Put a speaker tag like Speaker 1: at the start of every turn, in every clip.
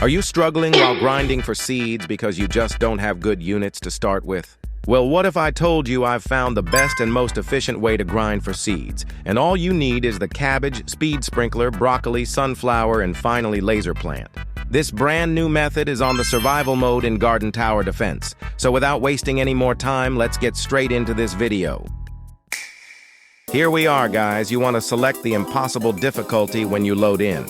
Speaker 1: Are you struggling while grinding for seeds because you just don't have good units to start with? Well, what if I told you I've found the best and most efficient way to grind for seeds, and all you need is the cabbage, speed sprinkler, broccoli, sunflower, and finally laser plant. This brand new method is on the survival mode in Garden Tower Defense, so without wasting any more time, let's get straight into this video. Here we are, guys. You want to select the impossible difficulty when you load in.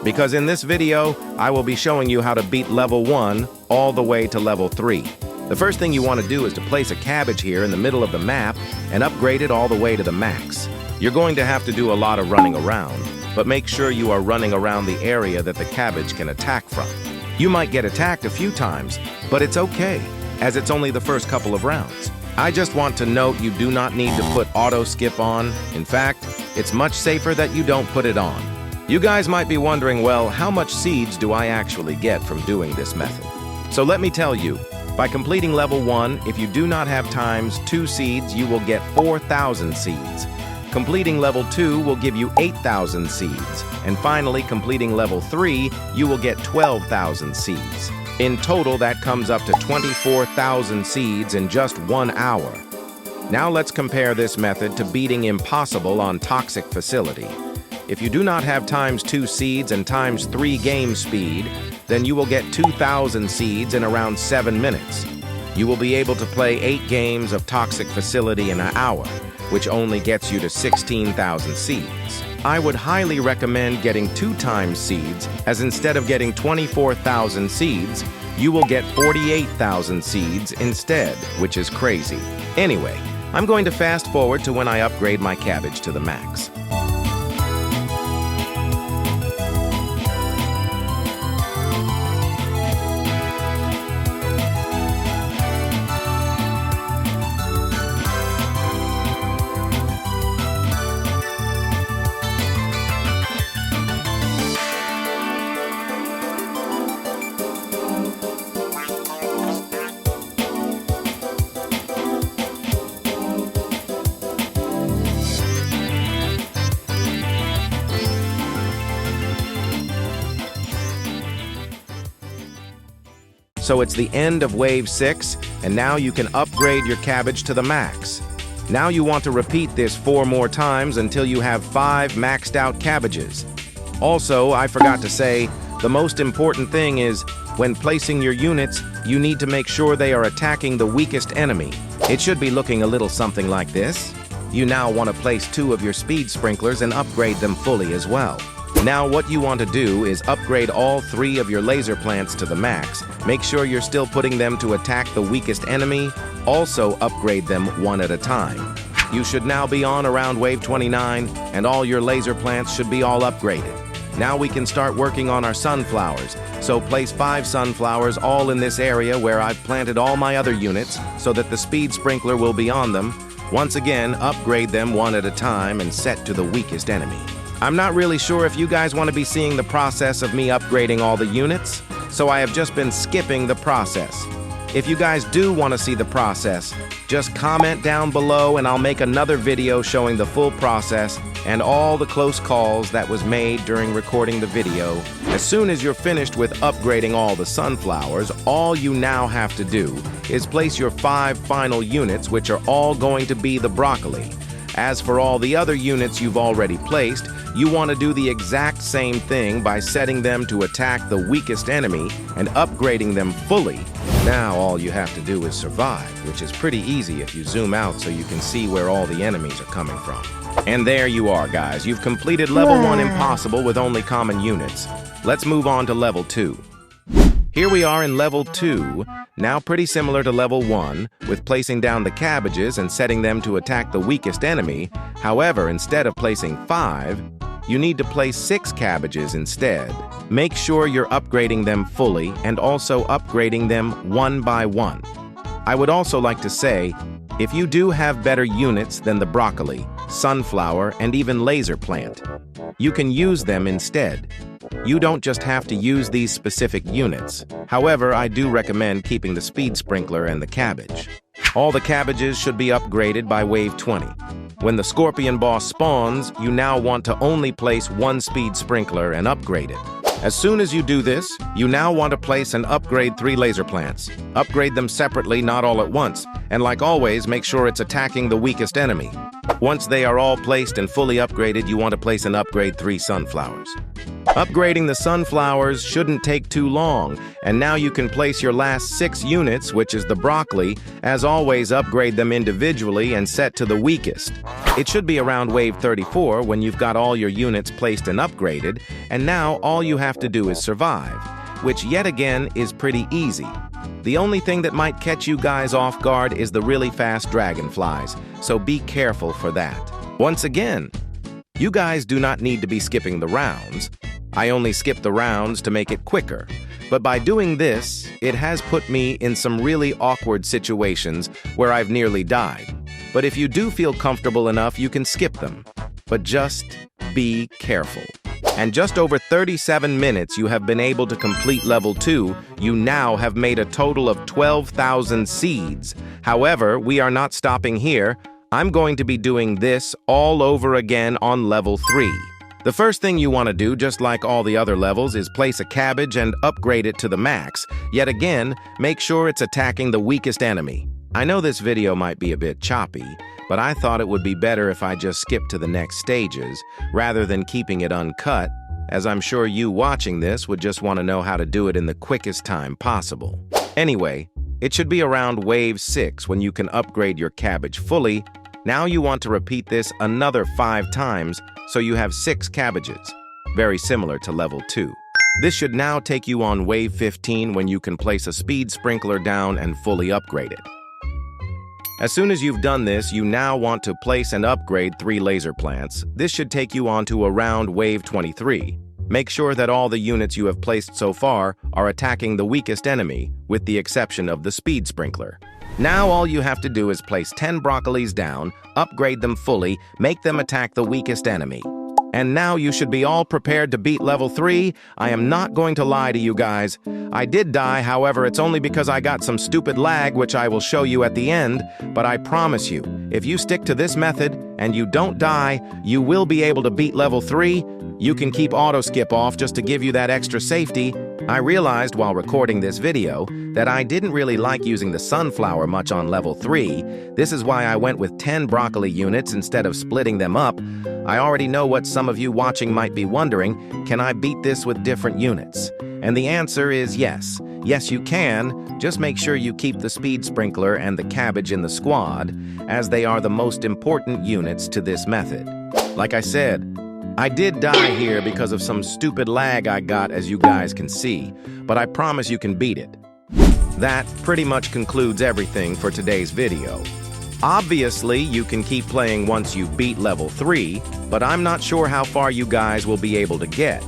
Speaker 1: Because in this video, I will be showing you how to beat level 1 all the way to level 3. The first thing you want to do is to place a cabbage here in the middle of the map and upgrade it all the way to the max. You're going to have to do a lot of running around, but make sure you are running around the area that the cabbage can attack from. You might get attacked a few times, but it's okay, as it's only the first couple of rounds. I just want to note you do not need to put auto skip on. In fact, it's much safer that you don't put it on. You guys might be wondering, well, how much seeds do I actually get from doing this method? So let me tell you, by completing level 1, if you do not have times 2 seeds, you will get 4,000 seeds. Completing level 2 will give you 8,000 seeds. And finally, completing level 3, you will get 12,000 seeds. In total, that comes up to 24,000 seeds in just 1 hour. Now let's compare this method to beating impossible on Toxic Facility. If you do not have times 2 seeds and times 3 game speed, then you will get 2,000 seeds in around 7 minutes. You will be able to play 8 games of Toxic Facility in an hour, which only gets you to 16,000 seeds. I would highly recommend getting 2 times seeds, as instead of getting 24,000 seeds, you will get 48,000 seeds instead, which is crazy. Anyway, I'm going to fast forward to when I upgrade my cabbage to the max. So it's the end of Wave 6, and now you can upgrade your cabbage to the max. Now you want to repeat this 4 more times until you have 5 maxed out cabbages. Also, I forgot to say, the most important thing is, when placing your units, you need to make sure they are attacking the weakest enemy. It should be looking a little something like this. You now want to place 2 of your speed sprinklers and upgrade them fully as well. Now what you want to do is upgrade all 3 of your laser plants to the max. Make sure you're still putting them to attack the weakest enemy. Also upgrade them 1 at a time. You should now be on around wave 29, and all your laser plants should be all upgraded. Now we can start working on our sunflowers. So place 5 sunflowers all in this area where I've planted all my other units so that the speed sprinkler will be on them. Once again, upgrade them 1 at a time and set to the weakest enemy. I'm not really sure if you guys want to be seeing the process of me upgrading all the units, so I have just been skipping the process. If you guys do want to see the process, just comment down below and I'll make another video showing the full process and all the close calls that was made during recording the video. As soon as you're finished with upgrading all the sunflowers, all you now have to do is place your 5 final units, which are all going to be the broccoli. As for all the other units you've already placed, you want to do the exact same thing by setting them to attack the weakest enemy and upgrading them fully. Now all you have to do is survive, which is pretty easy if you zoom out so you can see where all the enemies are coming from. And there you are, guys. You've completed level 1 impossible with only common units. Let's move on to level 2. Here we are in level 2, now pretty similar to level 1, with placing down the cabbages and setting them to attack the weakest enemy. However, instead of placing 5, you need to place 6 cabbages instead. Make sure you're upgrading them fully and also upgrading them 1 by 1. I would also like to say, if you do have better units than the broccoli, sunflower, and even laser plant, you can use them instead. You don't just have to use these specific units. However, I do recommend keeping the speed sprinkler and the cabbage. All the cabbages should be upgraded by wave 20. When the scorpion boss spawns, you now want to only place 1 speed sprinkler and upgrade it. As soon as you do this, you now want to place and upgrade 3 laser plants. Upgrade them separately, not all at once, and like always, make sure it's attacking the weakest enemy. Once they are all placed and fully upgraded, you want to place and upgrade 3 sunflowers. Upgrading the sunflowers shouldn't take too long, and now you can place your last 6 units, which is the broccoli. As always, upgrade them individually and set to the weakest. It should be around wave 34 when you've got all your units placed and upgraded, and now all you have to do is survive, which yet again is pretty easy. The only thing that might catch you guys off guard is the really fast dragonflies, so be careful for that. Once again, you guys do not need to be skipping the rounds. I only skip the rounds to make it quicker, but by doing this, it has put me in some really awkward situations where I've nearly died. But if you do feel comfortable enough, you can skip them. But just be careful. And just over 37 minutes you have been able to complete level 2. You now have made a total of 12,000 seeds. However, we are not stopping here. I'm going to be doing this all over again on level 3. The first thing you want to do, just like all the other levels, is place a cabbage and upgrade it to the max. Yet again, make sure it's attacking the weakest enemy. I know this video might be a bit choppy, but I thought it would be better if I just skipped to the next stages, rather than keeping it uncut, as I'm sure you watching this would just want to know how to do it in the quickest time possible. Anyway, it should be around wave 6 when you can upgrade your cabbage fully. Now you want to repeat this another 5 times, so you have 6 cabbages, very similar to level 2. This should now take you on wave 15 when you can place a speed sprinkler down and fully upgrade it. As soon as you've done this, you now want to place and upgrade 3 laser plants. This should take you on to around wave 23. Make sure that all the units you have placed so far are attacking the weakest enemy, with the exception of the speed sprinkler. Now all you have to do is place 10 broccolis down, upgrade them fully, make them attack the weakest enemy. And now you should be all prepared to beat level 3. I am not going to lie to you guys. I did die, however, it's only because I got some stupid lag, which I will show you at the end. But I promise you, if you stick to this method and you don't die, you will be able to beat level 3. You can keep auto skip off just to give you that extra safety. I realized while recording this video that I didn't really like using the sunflower much on level 3. This is why I went with 10 broccoli units instead of splitting them up. I already know what some of you watching might be wondering, can I beat this with different units? And the answer is yes. Yes, you can. Just make sure you keep the speed sprinkler and the cabbage in the squad, as they are the most important units to this method. Like I said, I did die here because of some stupid lag I got, as you guys can see, but I promise you can beat it. That pretty much concludes everything for today's video. Obviously, you can keep playing once you beat level 3, but I'm not sure how far you guys will be able to get.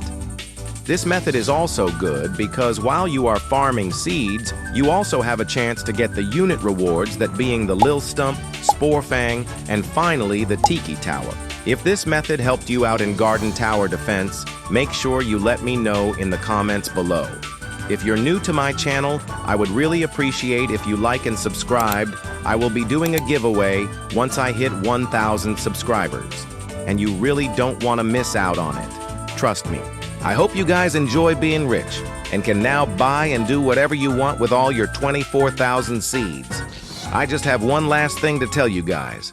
Speaker 1: This method is also good because while you are farming seeds, you also have a chance to get the unit rewards, that being the Lil Stump, Spore Fang, and finally the Tiki Tower. If this method helped you out in Garden Tower Defense, make sure you let me know in the comments below. If you're new to my channel, I would really appreciate if you like and subscribed. I will be doing a giveaway once I hit 1,000 subscribers, and you really don't want to miss out on it. Trust me. I hope you guys enjoy being rich and can now buy and do whatever you want with all your 24,000 seeds. I just have one last thing to tell you guys.